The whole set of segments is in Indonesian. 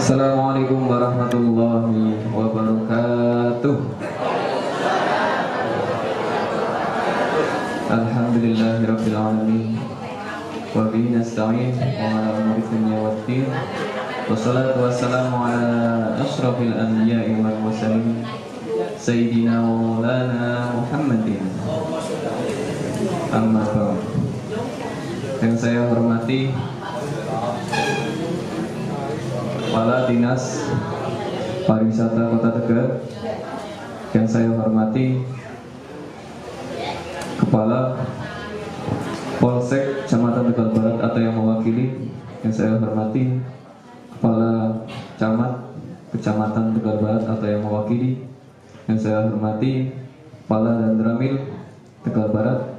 Assalamualaikum warahmatullahi wabarakatuh. Alhamdulillahirabbil alamin. Wa bihi nasta'in wa ala umuri dunya waddin. Wassalatu wassalamu ala asyrafil anbiya'i wal mursalin sayyidina wa maulana Muhammadin. Amma ba'd. Yang saya hormati Kepala Dinas Pariwisata Kota Tegal, yang saya hormati Kepala Polsek Kecamatan Tegal Barat atau yang mewakili, yang saya hormati Kepala Camat Kecamatan Tegal Barat atau yang mewakili, yang saya hormati Kepala dan Ramil Tegal Barat,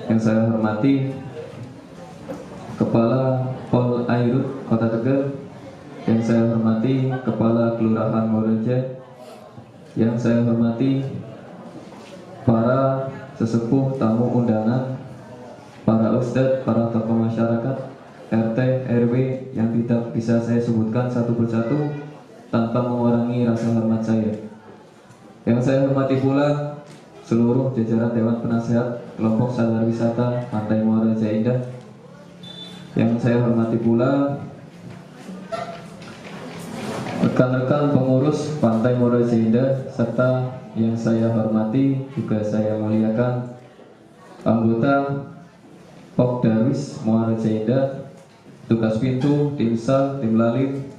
yang saya hormati Kepala Pol Airut Kota Tegal, yang saya hormati Kepala Kelurahan Moreja, yang saya hormati para sesepuh tamu undangan, para ustadz, para tokoh masyarakat, RT, RW yang tidak bisa saya sebutkan satu persatu tanpa mengurangi rasa hormat saya. Yang saya hormati pula seluruh jajaran Dewan Penasehat Kelompok Sadar Wisata Pantai Muara Raja Indah. Yang saya hormati pula rekan-rekan pengurus Pantai Muara Raja Indah, serta yang saya hormati juga saya muliakan anggota Pokdarwis Muara Raja Indah, tugas pintu, tim sal, tim lalim,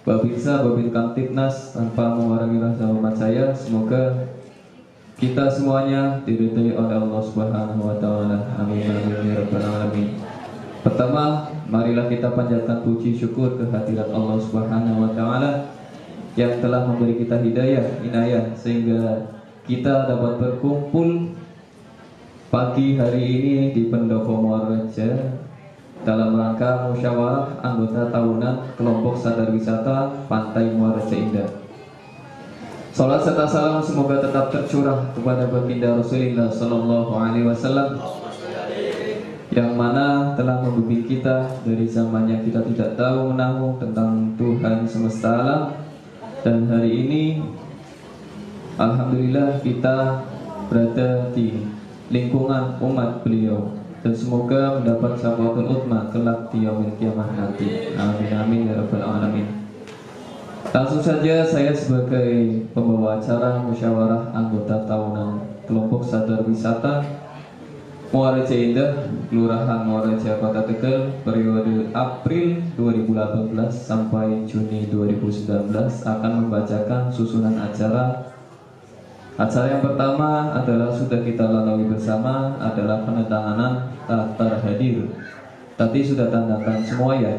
Babinsa, Babin Kamtibnas. Tanpa mengurangi rasa hormat saya, semoga kita semuanya diridhai oleh Allah Subhanahu wa taala. Amin amin ya rabbal alamin. Pertama, marilah kita panjatkan puji syukur kehadirat Allah Subhanahu wa taala yang telah memberi kita hidayah, inayah, sehingga kita dapat berkumpul pagi hari ini di Pendopo Muara Raja dalam rangka musyawarah anggota tahunan Kelompok Sadar Wisata Pantai Muara Raja Indah. Salat serta salam semoga tetap tercurah kepada baginda Rasulullah Sallallahu Alaihi Wasallam, yang mana telah membimbing kita dari zaman yang kita tidak tahu menahu tentang Tuhan semesta alam. Dan hari ini alhamdulillah kita berada di lingkungan umat beliau, dan semoga mendapat syafaatul utsma kelak di yaumil kiamah nanti. Amin amin ya rabbal alamin. Langsung saja saya sebagai pembawa acara musyawarah anggota tahunan Kelompok Sadar Wisata Muara Raja Indah, Kelurahan Muara Raja Kota Tegal, periode April 2018 sampai Juni 2019 akan membacakan susunan acara. Acara yang pertama adalah sudah kita lalui bersama, adalah penandatanganan daftar hadir. Tadi sudah tandakan semua ya,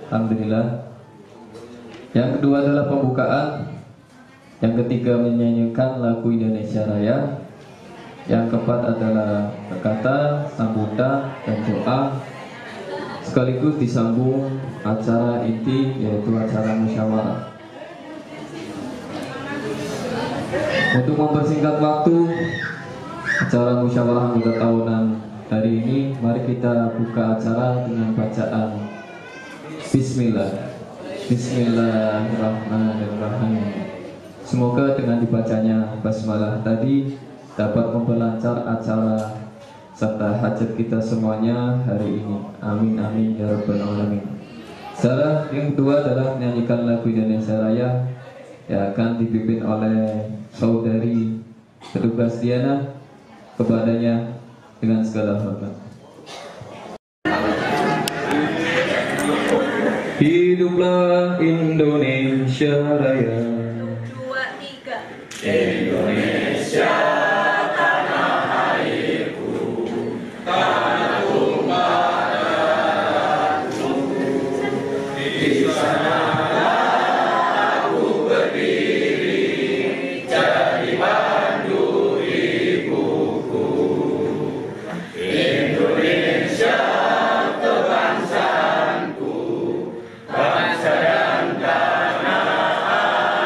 alhamdulillah. Yang kedua adalah pembukaan. Yang ketiga menyanyikan lagu Indonesia Raya. Yang keempat adalah berkata, sambutan, dan doa, sekaligus disambung acara inti, yaitu acara musyawarah. Untuk mempersingkat waktu acara musyawarah anggota tahunan hari ini, mari kita buka acara dengan bacaan Bismillah. Bismillahirrahmanirrahim. Semoga dengan dibacanya basmalah tadi dapat memperlancar acara serta hajat kita semuanya hari ini. Amin amin ya rabbal alamin. Cara yang kedua adalah menyanyikan lagu Indonesia Raya yang akan dipimpin oleh saudari Petugas Diana, kepadanya dengan segala hormat. Hiduplah Indonesia Raya. 2, 3. Indonesia tanah airku, tanah tumpah darahku. Di sana aku berdiri, jadi pandu ibuku. Indonesia kebangsaanku, bangsa dan tanah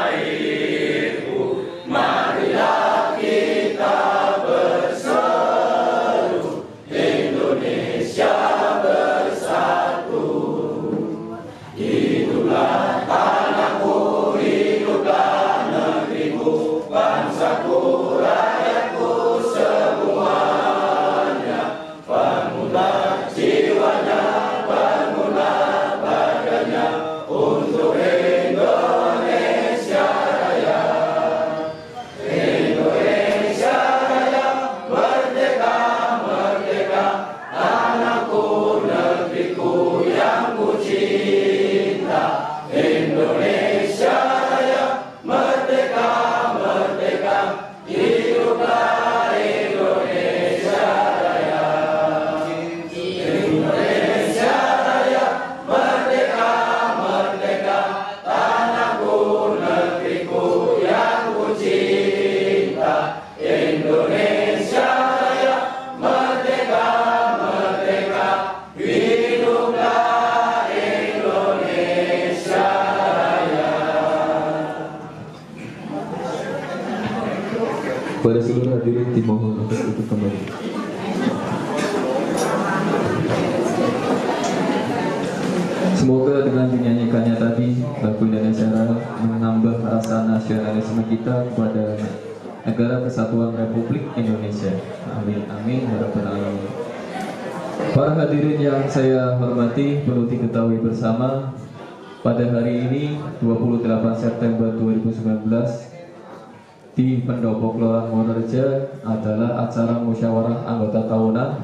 airku. Marilah kita berseru, Indonesia bersatu. Hiduplah tanahku, hiduplah negeriku, bangsaku, rakyatku semuanya. Bangunlah jiwanya, bangunlah badannya untuk Indonesia Raya. Indonesia Raya, merdeka, merdeka, tanahku, negeriku yang ku cinta. Indonesia Raya, merdeka, merdeka, hiduplah Indonesia Raya. Indonesia Raya, merdeka, merdeka, tanahku, negeriku yang ku cinta. Indonesia Raya, merdeka, merdeka, hiduplah Indonesia Raya. Pada seluruh hadirin dimohon untuk duduk kembali. Semoga dengan dinyanyikannya tadi lagu Indonesia Raya menambah rasa nasionalisme kita kepada Negara Kesatuan Republik Indonesia. Amin amin ya rabbal alamin. Para hadirin yang saya hormati, perlu diketahui bersama pada hari ini 28 September 2019 di Pendopo Kelurahan Wonorejo adalah acara musyawarah anggota tahunan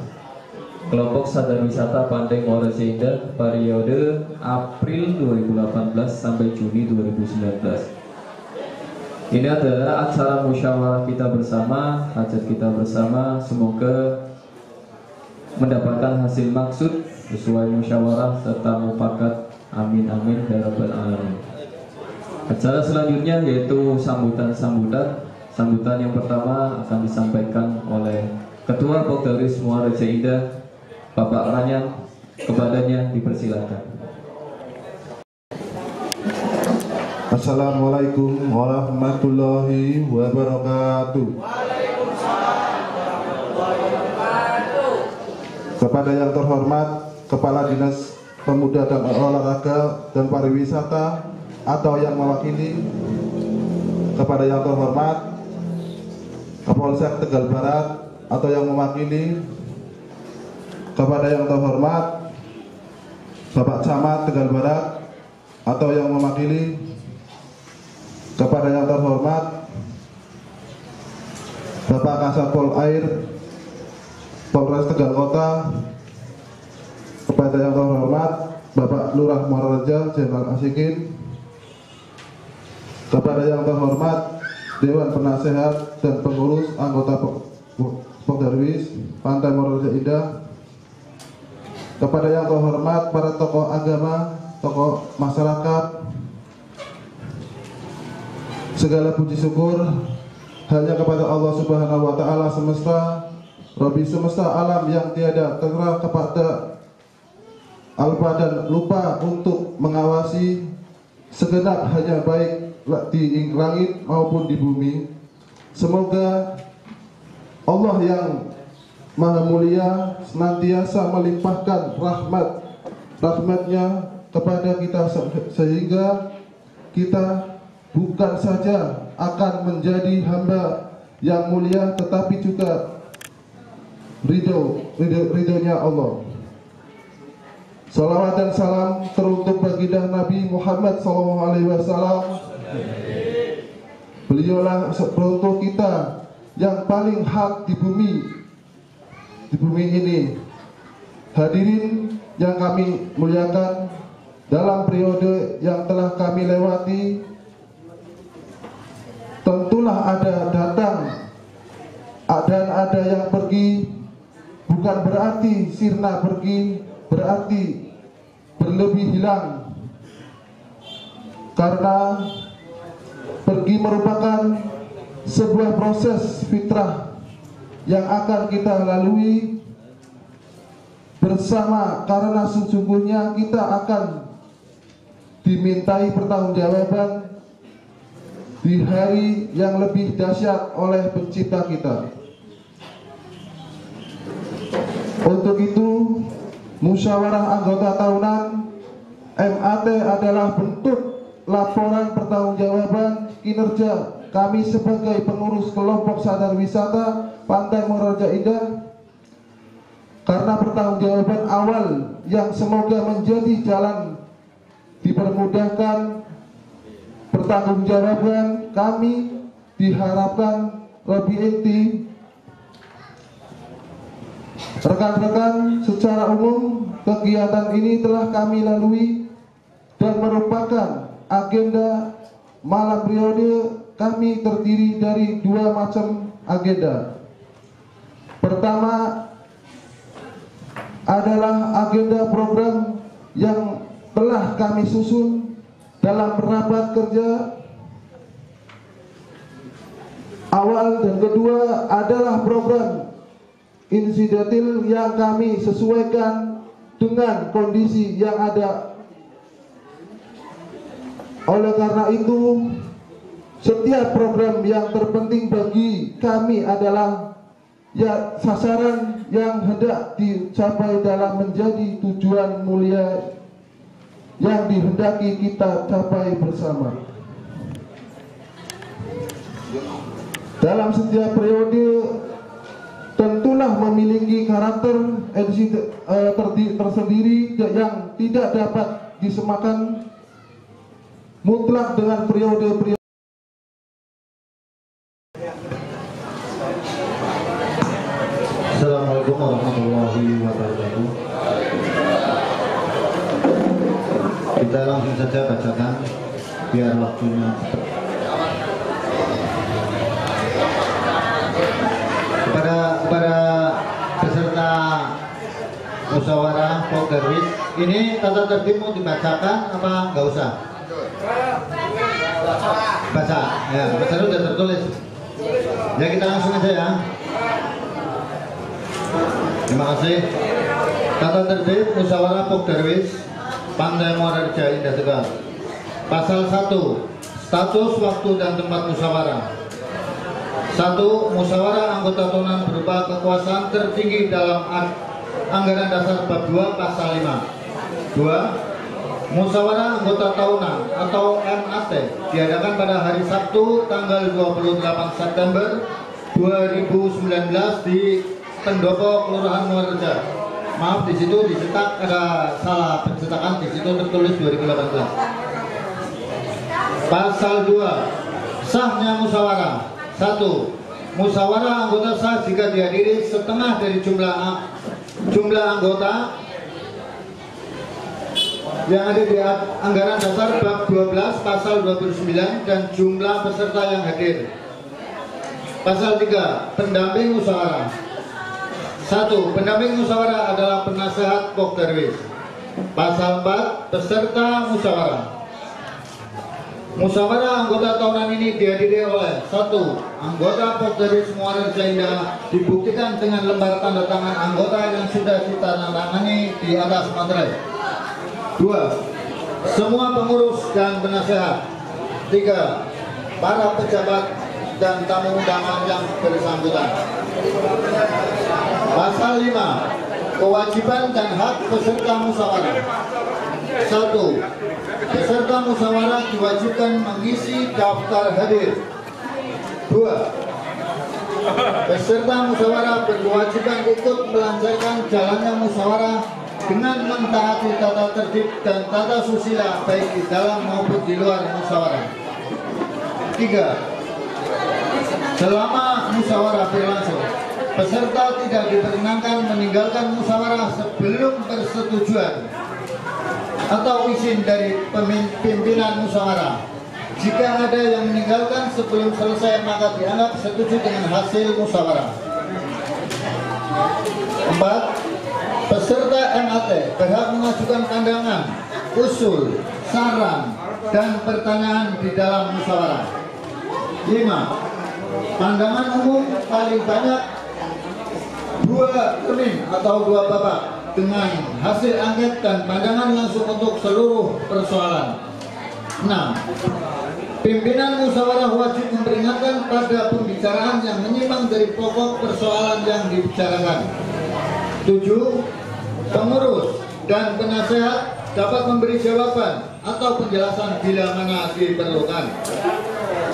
kelompok sadar wisata Pantai Wonorejo Indah periode April 2018 sampai Juni 2019. Ini adalah acara musyawarah kita bersama, hajat kita bersama, semoga mendapatkan hasil maksud sesuai musyawarah serta mufakat. Amin amin ya rabbal alamin. Acara selanjutnya yaitu sambutan yang pertama akan disampaikan oleh Ketua Pokdaris Wonorejo Indah, Bapak Ranyan, kepadanya dipersilakan. Assalamualaikum warahmatullahi wabarakatuh. Kepada yang terhormat Kepala Dinas Pemuda dan Olahraga dan Pariwisata atau yang mewakili, kepada yang terhormat Kapolsek Tegal Barat atau yang mewakili, kepada yang terhormat Bapak Camat Tegal Barat atau yang mewakili, kepada yang terhormat Bapak Kasat Pol Air Polres Tegal Kota, kepada yang terhormat Bapak Lurah Wonorejo Jenderal Asikin, kepada yang terhormat Dewan Penasehat dan Pengurus Anggota Pokdarwis Pantai Wonorejo Indah, kepada yang terhormat para tokoh agama, tokoh masyarakat, segala puji syukur hanya kepada Allah Subhanahu wa Ta'ala semesta, Rabbi semesta alam yang tiada terkira kepada alpa dan lupa untuk mengawasi segenap hanya baik di langit maupun di bumi. Semoga Allah yang Maha Mulia senantiasa melimpahkan rahmatnya kepada kita sehingga kita bukan saja akan menjadi hamba yang mulia, tetapi juga ridhonya Allah. Salawat dan salam teruntuk baginda Nabi Muhammad SAW. Beliaulah penuntun kita yang paling hak di bumi ini. Hadirin yang kami muliakan, dalam periode yang telah kami lewati, tentulah ada datang dan ada yang pergi. Bukan berarti sirna pergi, berarti berlebih hilang. Karena pergi merupakan sebuah proses fitrah yang akan kita lalui bersama, karena sesungguhnya kita akan dimintai pertanggungjawaban di hari yang lebih dahsyat oleh pencipta kita. Untuk itu, musyawarah anggota tahunan MAT adalah bentuk laporan pertanggungjawaban kinerja kami sebagai pengurus kelompok sadar wisata Pantai Muara Indah, karena pertanggungjawaban awal yang semoga menjadi jalan dipermudahkan. Pertanggungjawaban kami diharapkan lebih inti. Rekan-rekan, secara umum kegiatan ini telah kami lalui dan merupakan agenda malam periode kami terdiri dari dua macam agenda. Pertama adalah agenda program yang telah kami susun dalam rapat kerja awal, dan kedua adalah program insidentil yang kami sesuaikan dengan kondisi yang ada. Oleh karena itu, setiap program yang terpenting bagi kami adalah sasaran yang hendak dicapai dalam menjadi tujuan mulia yang dihendaki kita capai bersama. Dalam setiap periode tentulah memiliki karakter tersendiri yang tidak dapat disamakan mutlak dengan periode-periode. Assalamualaikum warahmatullahi wabarakatuh. Kita langsung saja bacakan biar waktunya cepat. Kepada peserta musyawarah Pokderwis, ini tata tertib mau dibacakan apa nggak usah? Baca, ya, baca sudah tertulis. Ya, kita langsung aja ya. Terima kasih. Tata tertib musyawarah Pokderwis Pantai Muara Indah Tegal. Pasal 1. Status, waktu, dan tempat musyawarah. 1. Musyawarah anggota tahunan berupa kekuasaan tertinggi dalam Anggaran Dasar Bab 2 Pasal 5. 2. Musyawarah anggota tahunan atau MAT diadakan pada hari Sabtu tanggal 28 September 2019 di Pendopo, Kelurahan Muarreja. Maaf, di situ dicetak ada salah pencetakan, di situ tertulis 2018. Pasal 2. Sahnya musyawarah. 1. Musyawarah anggota sah jika dihadiri setengah dari jumlah anggota yang ada di Anggaran Dasar Bab 12 Pasal 29 dan jumlah peserta yang hadir. Pasal 3. Pendamping musyawarah. 1. Pendamping musyawarah adalah penasehat Pokderwis. Pasal 4. Peserta musyawarah. Musyawarah anggota tahunan ini dihadiri oleh 1. Anggota Pokderwis Muara Indah dibuktikan dengan lembar tanda tangan anggota yang sudah ditandatangani di atas materai. 2. Semua pengurus dan penasehat. 3. Para pejabat dan tamu undangan yang bersangkutan. Pasal 5. Kewajiban dan hak peserta musyawarah. 1. Peserta musyawarah diwajibkan mengisi daftar hadir. 2. Peserta musyawarah berkewajiban ikut melancarkan jalannya musyawarah dengan mentaati tata tertib dan tata susila baik di dalam maupun di luar musyawarah. 3. Selama musyawarah berlangsung, peserta tidak diperkenankan meninggalkan musyawarah sebelum persetujuan atau izin dari pimpinan musyawarah. Jika ada yang meninggalkan sebelum selesai, maka dianggap setuju dengan hasil musyawarah. 4. Peserta MAT berhak mengajukan pandangan, usul, saran, dan pertanyaan di dalam musyawarah. 5. Pandangan umum paling banyak 2 termin atau 2 babak dengan hasil angket dan pandangan langsung untuk seluruh persoalan. 6. Pimpinan musyawarah wajib memperingatkan pada pembicaraan yang menyimpang dari pokok persoalan yang dibicarakan. 7. Pengurus dan penasehat dapat memberi jawaban atau penjelasan bila mana diperlukan.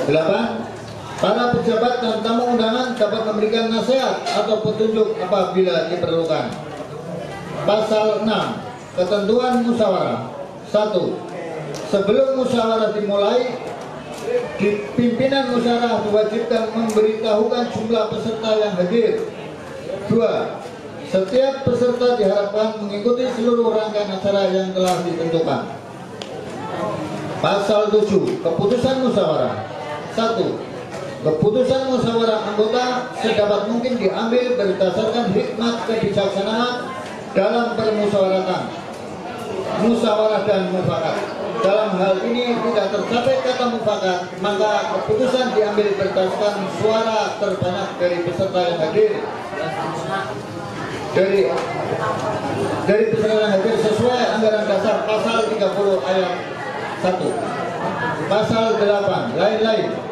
8. Para pejabat dan tamu undangan dapat memberikan nasihat atau petunjuk apabila diperlukan. Pasal 6. Ketentuan musyawarah. 1. Sebelum musyawarah dimulai, pimpinan musyawarah diwajibkan memberitahukan jumlah peserta yang hadir. 2. Setiap peserta diharapkan mengikuti seluruh rangkaian acara yang telah ditentukan. Pasal 7. Keputusan musyawarah. 1. Keputusan musyawarah anggota sedapat mungkin diambil berdasarkan hikmat kebijaksanaan dalam permusyawaratan, musyawarah dan mufakat. Dalam hal ini tidak tercapai kata mufakat, maka keputusan diambil berdasarkan suara terbanyak dari peserta yang hadir. Dari peserta yang hadir sesuai anggaran dasar pasal 30 ayat 1. Pasal 8 lain-lain.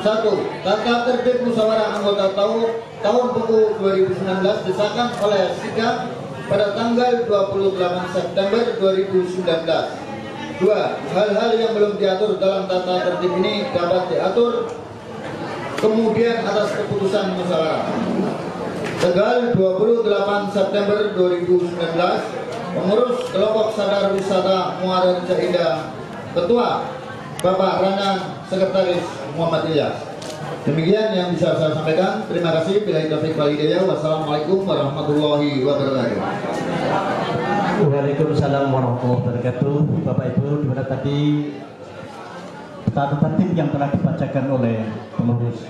1. Tata tertib musyawarah anggota tahun buku 2019 disahkan oleh sidang pada tanggal 28 September 2019. 2. Hal-hal yang belum diatur dalam tata tertib ini dapat diatur kemudian atas keputusan musyawarah. Tanggal 28 September 2019, pengurus kelompok sadar wisata Muara Raja Indah, Ketua Bapak Ranyan, Sekretaris Muhammad Ilyas. Demikian yang bisa saya sampaikan. Terima kasih. Billahi taufiq wal hidayah. Wassalamualaikum warahmatullahi wabarakatuh. Waalaikumsalam warahmatullahi wabarakatuh. Bapak Ibu, dimana tadi tata tertib yang telah dibacakan oleh pengurus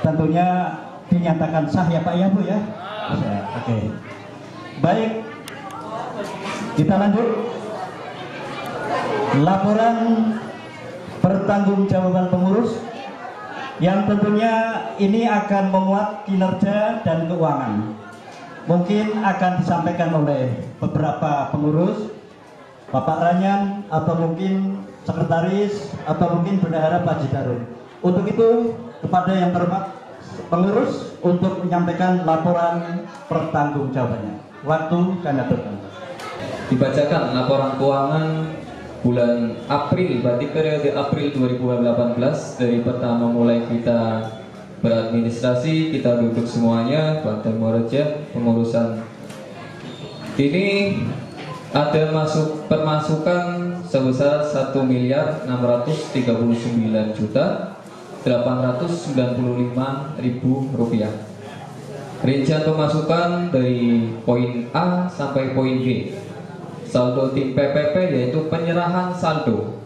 tentunya dinyatakan sah ya Pak ya Bu ya. Oke. Baik, kita lanjut. Laporan pertanggungjawaban pengurus yang tentunya ini akan memuat kinerja dan keuangan. Mungkin akan disampaikan oleh beberapa pengurus, Bapak Ranyan, atau mungkin sekretaris, atau mungkin bendahara Pak Jidarun. Untuk itu, kepada yang terhormat pengurus untuk menyampaikan laporan pertanggungjawabannya. Waktu kami aturkan. Dibacakan laporan keuangan bulan April, berarti periode April 2018. Dari pertama mulai kita beradministrasi, kita duduk semuanya, Pantai Muara Raja, pengurusan ini ada permasukan sebesar 1.639.895.000 rupiah. Rincian pemasukan dari poin A sampai poin B. Saldo tim PPP yaitu penyerahan saldo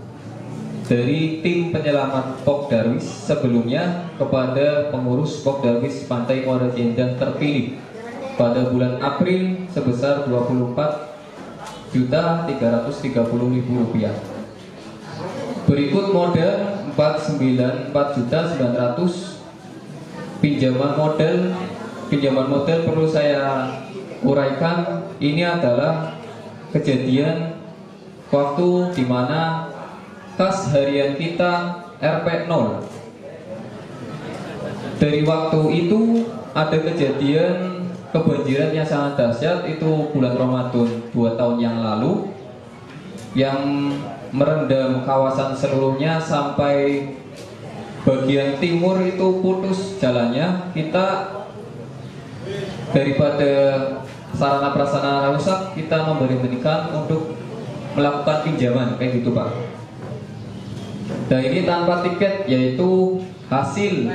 dari tim penyelamat Pok Darwis sebelumnya kepada pengurus Pok Darwis Pantai Muara Raja Indah terpilih pada bulan April sebesar 24.330.000 rupiah. Berikut modal 494.900. Pinjaman modal perlu saya uraikan, ini adalah kejadian waktu di mana kas harian kita RP 0. Dari waktu itu ada kejadian kebanjiran yang sangat dahsyat, itu bulan Ramadan 2 tahun yang lalu, yang merendam kawasan seluruhnya sampai bagian timur itu putus jalannya, kita daripada sarana prasarana rusak, kita memberhentikan untuk melakukan pinjaman kayak gitu Pak. Dan ini tanpa tiket, yaitu hasil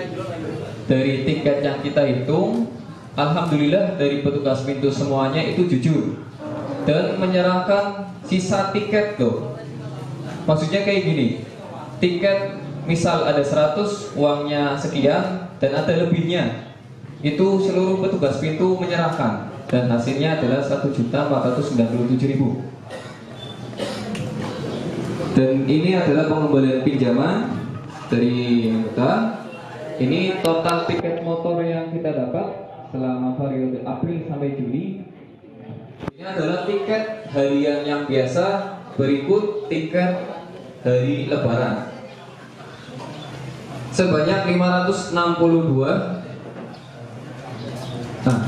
dari tiket yang kita hitung. Alhamdulillah dari petugas pintu semuanya itu jujur dan menyerahkan sisa tiket loh. Maksudnya kayak gini, tiket misal ada 100, uangnya sekian dan ada lebihnya, itu seluruh petugas pintu menyerahkan dan hasilnya adalah 1.497.000. Dan ini adalah pengembalian pinjaman dari anggota. Ini total tiket motor yang kita dapat selama periode April sampai Juli. Ini adalah tiket harian yang biasa, berikut tiket hari Lebaran sebanyak 562. Nah,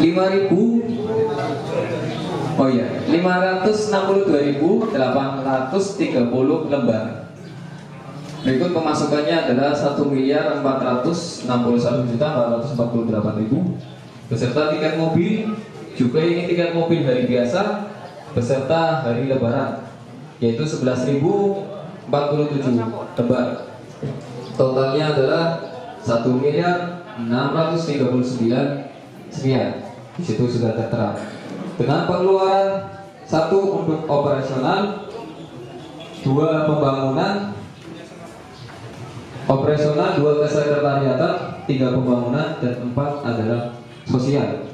5.000. Oh iya, 562.830 lembar. Berikut pemasukannya adalah 1.461.448.000 beserta tiket mobil. Juga ini tiket mobil hari biasa beserta hari Lebaran, yaitu 11.047 lembar. Totalnya adalah 1.639 sekian. Di situ sudah tertera. Dengan pengeluaran 1 untuk operasional, 2 pembangunan, 2 kesekretariatan, 3 pembangunan, dan 4 adalah sosial.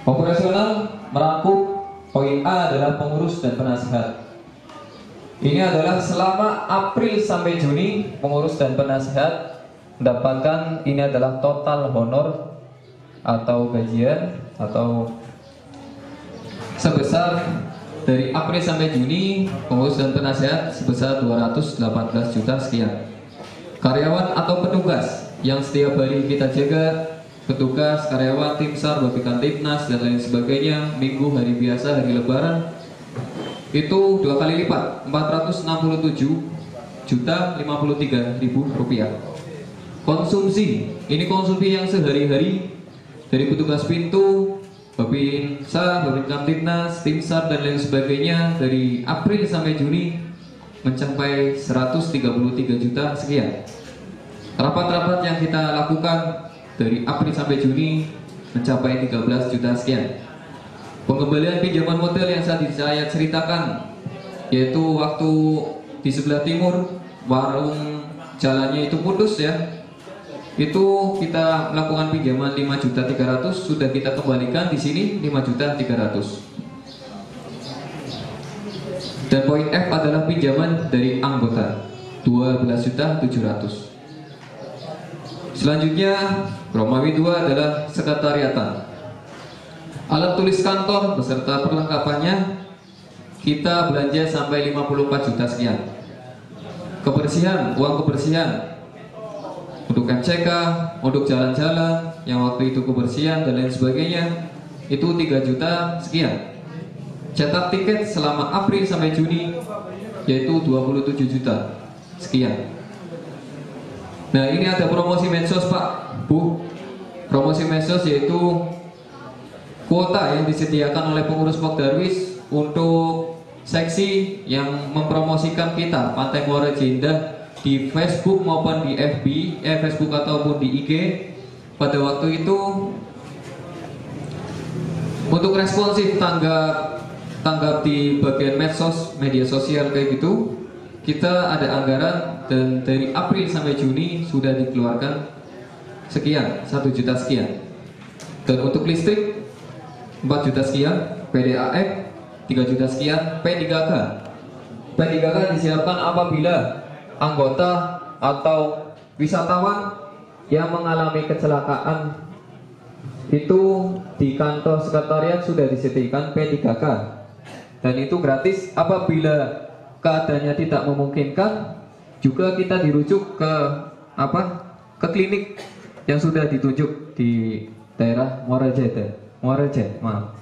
Operasional merangkup poin A adalah pengurus dan penasihat. Ini adalah selama April sampai Juni, pengurus dan penasihat mendapatkan, ini adalah total honor atau gajian atau sebesar dari April sampai Juni, pengurus dan penasihat sebesar 218 juta sekian. Karyawan atau petugas yang setiap hari kita jaga, petugas, karyawan, tim SAR, Bapikan Timnas dan lain sebagainya, minggu, hari biasa, hari Lebaran, itu 2 kali lipat, 467.053.000 rupiah. Konsumsi, ini konsumsi yang sehari-hari dari petugas pintu, Babin SAR, Babin Kamtibnas, tim SAR dan lain sebagainya dari April sampai Juni mencapai 133 juta sekian. Rapat-rapat yang kita lakukan dari April sampai Juni mencapai 13 juta sekian. Pengembalian pinjaman modal yang saya ceritakan, yaitu waktu di sebelah timur warung jalannya itu putus ya, itu kita melakukan pinjaman 5.300.000, sudah kita kembalikan di sini 5.300.000. Dan poin F adalah pinjaman dari anggota 12.700.000. Selanjutnya Romawi 2 adalah sekretariatan. Alat tulis kantor beserta perlengkapannya kita belanja sampai 54 juta sekian. Kebersihan, uang kebersihan untuk MCK, untuk jalan-jalan yang waktu itu kebersihan dan lain sebagainya, itu 3 juta sekian. Cetak tiket selama April sampai Juni yaitu 27 juta sekian. Nah, ini ada promosi medsos Pak, Bu. Promosi medsos yaitu kuota yang disediakan oleh pengurus Pok Darwis untuk seksi yang mempromosikan kita Pantai Muara Indah di Facebook maupun di FB, Facebook ataupun di IG. Pada waktu itu untuk responsif tanggap di bagian medsos, media sosial kayak gitu, kita ada anggaran dan dari April sampai Juni sudah dikeluarkan sekian, 1 juta sekian. Dan untuk listrik 4 juta sekian, PDAF 3 juta sekian, P3K. P3K disiapkan apabila anggota atau wisatawan yang mengalami kecelakaan itu di kantor sekretariat sudah disediakan P3K. Dan itu gratis. Apabila keadaannya tidak memungkinkan, juga kita dirujuk ke ke klinik yang sudah ditunjuk di daerah Muara Enim, maaf.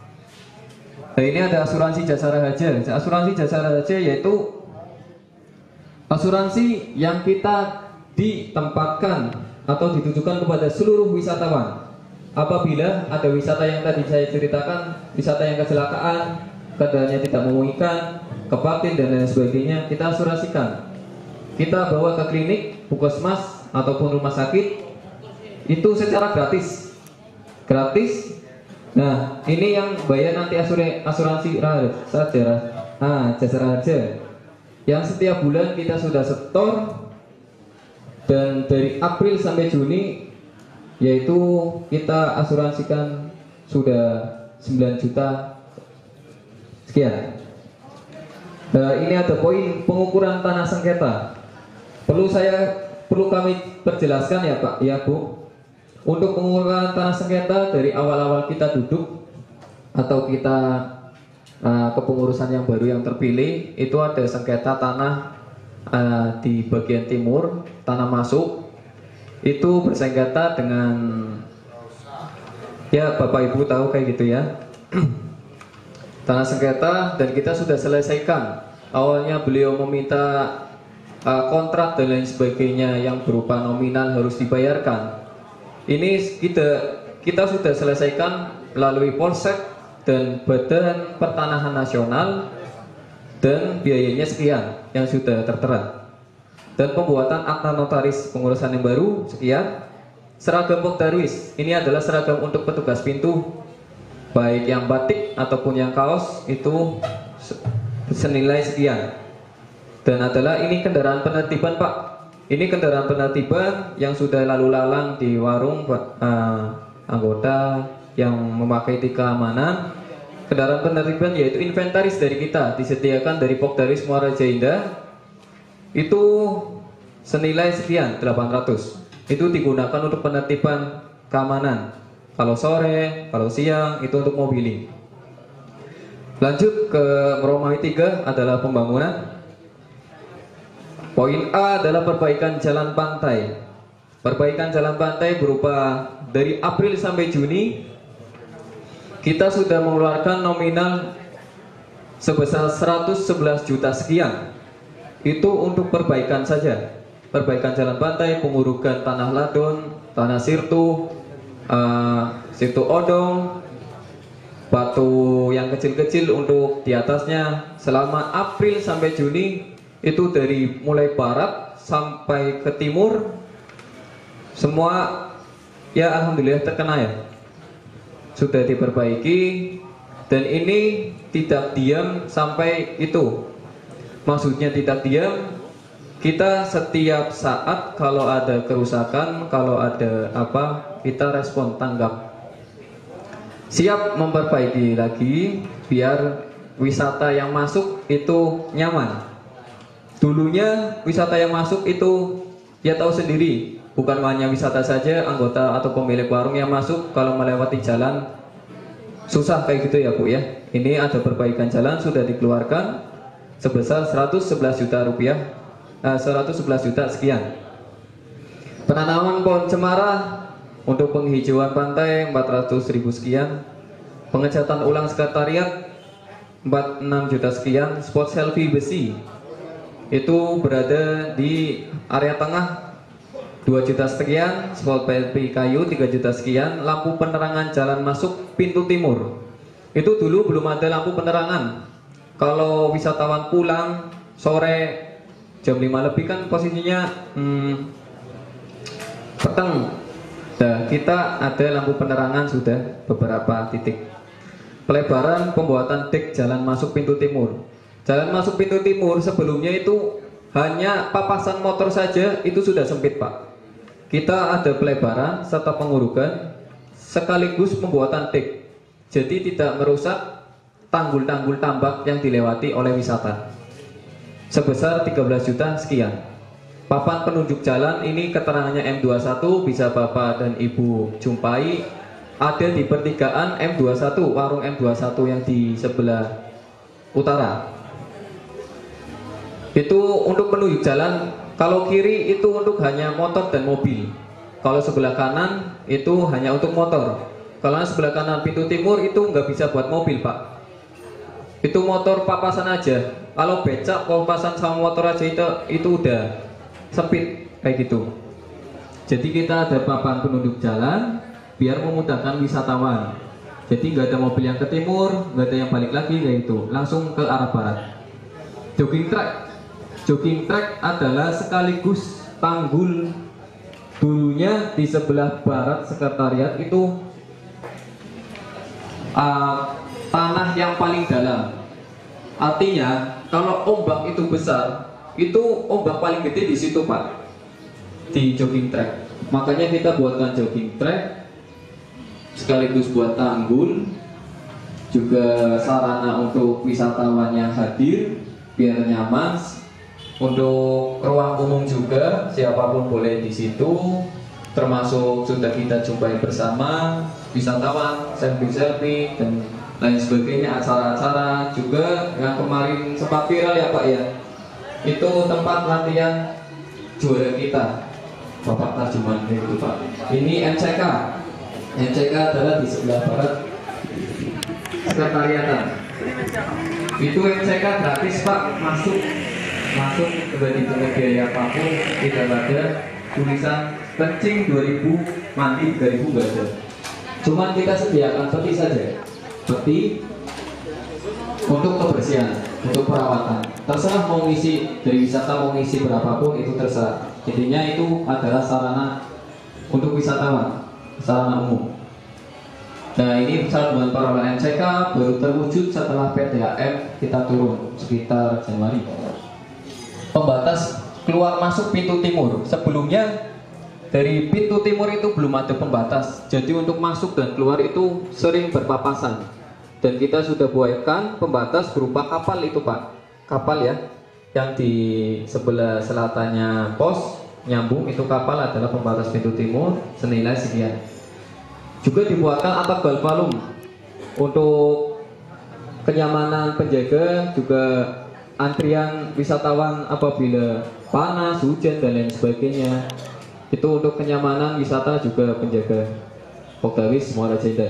Nah, ini ada asuransi jasa raja. Asuransi jasa raja yaitu asuransi yang kita ditempatkan atau ditujukan kepada seluruh wisatawan. Apabila ada wisata yang tadi saya ceritakan, wisata yang kecelakaan, keadaannya tidak memungkinkan, kepatin dan lain sebagainya, kita asuransikan. Kita bawa ke klinik, puskesmas ataupun rumah sakit itu secara gratis. Nah, ini yang bayar nanti asuransi Jasa Raharja. Yang setiap bulan kita sudah setor, dan dari April sampai Juni yaitu kita asuransikan sudah 9 juta sekian. Nah, ini ada poin pengukuran tanah sengketa. Perlu kami perjelaskan ya Pak, ya Bu. Untuk pengukuran tanah sengketa dari awal-awal kita duduk atau kita kepengurusan yang baru yang terpilih, itu ada sengketa tanah di bagian timur, tanah masuk. Itu bersengketa dengan, ya Bapak Ibu tahu kayak gitu ya. Tanah sengketa, dan kita sudah selesaikan. Awalnya beliau meminta kontrak dan lain sebagainya yang berupa nominal harus dibayarkan. Ini kita sudah selesaikan melalui Polsek dan Badan Pertanahan Nasional, dan biayanya sekian yang sudah tertera. Dan pembuatan akta notaris pengurusan yang baru sekian. Seragam Pokdarwis, ini adalah seragam untuk petugas pintu, baik yang batik ataupun yang kaos, itu senilai sekian. Dan adalah ini kendaraan penertiban Pak. Ini kendaraan penertiban yang sudah lalu lalang di warung anggota yang memakai etika keamanan. Kendaraan penertiban yaitu inventaris dari kita, disediakan dari Pokdarwis Muara Raja Indah. Itu senilai sekian, 800. Itu digunakan untuk penertiban keamanan. Kalau sore, kalau siang, itu untuk mobiling. Lanjut ke Romawi 3 adalah pembangunan. Poin A adalah perbaikan jalan pantai. Perbaikan jalan pantai berupa dari April sampai Juni kita sudah mengeluarkan nominal sebesar 111 juta sekian. Itu untuk perbaikan saja. Perbaikan jalan pantai, pengurugan tanah ladon, tanah sirtu, sirtu odong, batu yang kecil-kecil untuk di atasnya. Selama April sampai Juni itu dari mulai barat sampai ke timur semua ya alhamdulillah terkena ya, sudah diperbaiki. Dan ini tidak diam sampai itu, maksudnya tidak diam. Kita setiap saat kalau ada kerusakan, kalau ada apa, kita respon tanggap, siap memperbaiki lagi biar wisata yang masuk itu nyaman. Dulunya wisata yang masuk itu ya tahu sendiri, bukan hanya wisata saja, anggota atau pemilik warung yang masuk kalau melewati jalan susah kayak gitu ya Bu ya. Ini ada perbaikan jalan sudah dikeluarkan sebesar 111 juta rupiah, 111 juta sekian. Penanaman pohon cemara untuk penghijauan pantai 400.000 sekian. Pengecatan ulang sekretariat 46 juta sekian. Spot selfie besi itu berada di area tengah 2 juta sekian. Spot selfie kayu 3 juta sekian. Lampu penerangan jalan masuk pintu timur itu dulu belum ada lampu penerangan. Kalau wisatawan pulang sore jam 5 lebih kan posisinya peteng. Nah, kita ada lampu penerangan sudah beberapa titik. Pelebaran pembuatan dek jalan masuk pintu timur. Jalan masuk pintu timur sebelumnya itu hanya papasan motor saja, itu sudah sempit Pak. Kita ada pelebaran serta pengurugan sekaligus pembuatan dek, jadi tidak merusak tanggul-tanggul tambak yang dilewati oleh wisata. Sebesar 13 juta sekian. Papan penunjuk jalan ini keterangannya M21, bisa Bapak dan Ibu jumpai, ada di pertigaan M21, warung M21 yang di sebelah utara. Itu untuk penunjuk jalan. Kalau kiri itu untuk hanya motor dan mobil. Kalau sebelah kanan itu hanya untuk motor. Kalau sebelah kanan pintu timur itu nggak bisa buat mobil Pak. Itu motor papasan aja. Kalau becak papasan sama motor aja itu udah sempit kayak gitu. Jadi kita ada papan penunjuk jalan biar memudahkan wisatawan. Jadi nggak ada mobil yang ke timur, nggak ada yang balik lagi kayak gitu, langsung ke arah barat. Jogging track adalah sekaligus tanggul. Dulunya di sebelah barat sekretariat itu tanah yang paling dalam. Artinya kalau ombak itu besar, itu ombak paling gede di situ Pak, di jogging track. Makanya kita buatkan jogging track sekaligus buat tanggul, juga sarana untuk wisatawannya hadir biar nyaman. Untuk ruang umum juga siapapun boleh di situ, termasuk sudah kita jumpai bersama wisatawan, selfie dan lain sebagainya, acara-acara juga yang kemarin sempat viral ya Pak ya. Itu tempat latihan juara kita, Bapak Tarjuman itu Pak. Ini MCK adalah di sebelah barat sekretariatan. Itu MCK gratis Pak, masuk tidak dipungut biaya apapun, tidak ada tulisan kencing 2000, mandi 3000 nggak ada. Cuman kita sediakan peti saja, peti untuk kebersihan, untuk perawatan. Terserah mau ngisi dari wisata, mau ngisi berapapun itu terserah. Intinya itu adalah sarana untuk wisatawan, sarana umum. Nah ini sambungan paralel MCK baru terwujud setelah PDAM kita turun sekitar Januari. Pembatas keluar masuk pintu timur. Sebelumnya dari pintu timur itu belum ada pembatas. Jadi untuk masuk dan keluar itu sering berpapasan. Dan kita sudah buatkan pembatas berupa kapal itu Pak. Kapal ya, yang di sebelah selatannya pos nyambung itu kapal adalah pembatas pintu timur senilai sekian. Juga dibuatkan atap galvalum untuk kenyamanan penjaga, juga antrian wisatawan apabila panas, hujan dan lain sebagainya. Itu untuk kenyamanan wisata juga penjaga Pokdawis Muara Jenda.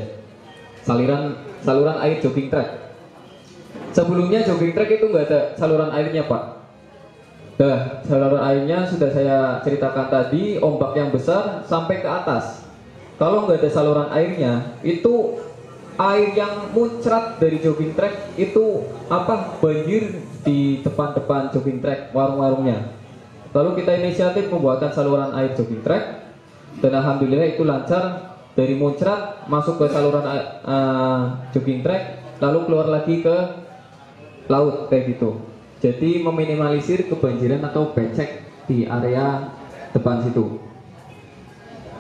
Saluran air jogging track. Sebelumnya jogging track itu nggak ada saluran airnya Pak. Nah, saluran airnya sudah saya ceritakan tadi, ombak yang besar sampai ke atas. Kalau nggak ada saluran airnya, itu air yang muncrat dari jogging track itu banjir di depan jogging track, warung-warungnya. Lalu kita inisiatif membuatkan saluran air jogging track, dan alhamdulillah itu lancar. Dari muncrat masuk ke saluran jogging track, lalu keluar lagi ke laut kayak gitu. Jadi meminimalisir kebanjiran atau becek di area depan situ.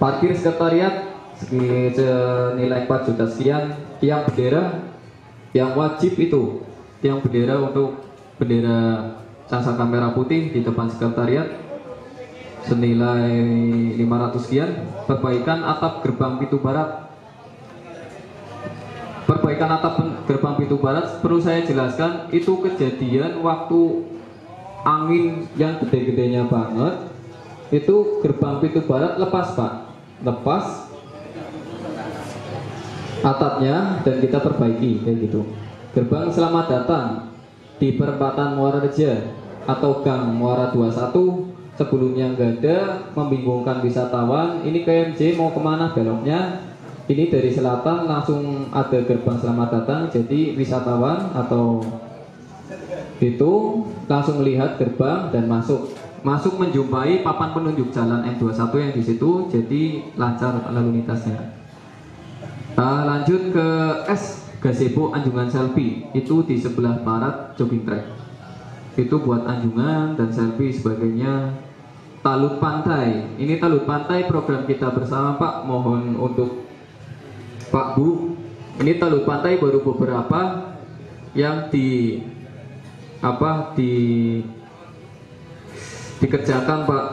Parkir sekretariat senilai 4 juta sekian. Tiang bendera yang wajib itu, tiang bendera untuk bendera Sangsaka merah putih di depan sekretariat senilai 500 sekian. Perbaikan atap gerbang pintu barat. Perbaikan atap gerbang pintu barat perlu saya jelaskan, itu kejadian waktu angin yang gede-gedenya banget. Itu gerbang pintu barat lepas Pak, lepas atapnya dan kita perbaiki kayak gitu. Gerbang selamat datang di perempatan Muara Reja atau Gang Muara 21 sebelumnya nggak ada, membingungkan wisatawan. Ini KMJ mau kemana beloknya? Ini dari selatan langsung ada gerbang selamat datang, jadi wisatawan atau itu langsung melihat gerbang dan masuk menjumpai papan penunjuk jalan M21 yang di situ, jadi lancar lalu lintasnya. Lanjut ke S Gazebo Anjungan Selfie, itu di sebelah barat jogging track. Itu buat anjungan dan selfie sebagainya. Talut Pantai, ini Talut Pantai program kita bersama Pak, mohon untuk Pak Bu. Ini Talut Pantai baru beberapa yang dikerjakan Pak.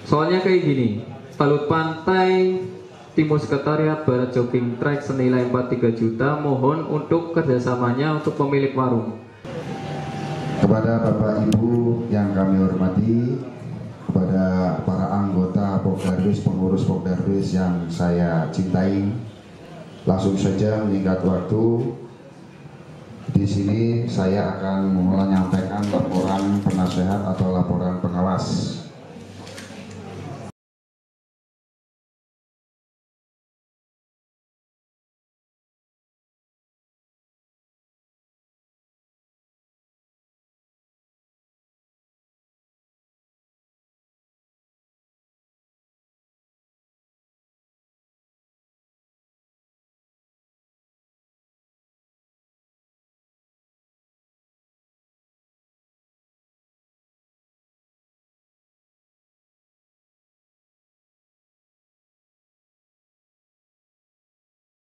Soalnya kayak gini, Talut Pantai Timur Sekretariat Barat Jogging Track senilai 43 juta, mohon untuk kerjasamanya untuk pemilik warung. Kepada Bapak Ibu yang kami hormati, kepada para anggota Pokdarwis, pengurus Pokdarwis yang saya cintai, langsung saja menyingkat waktu, Di sini saya akan menyampaikan laporan penasehat atau laporan pengawas.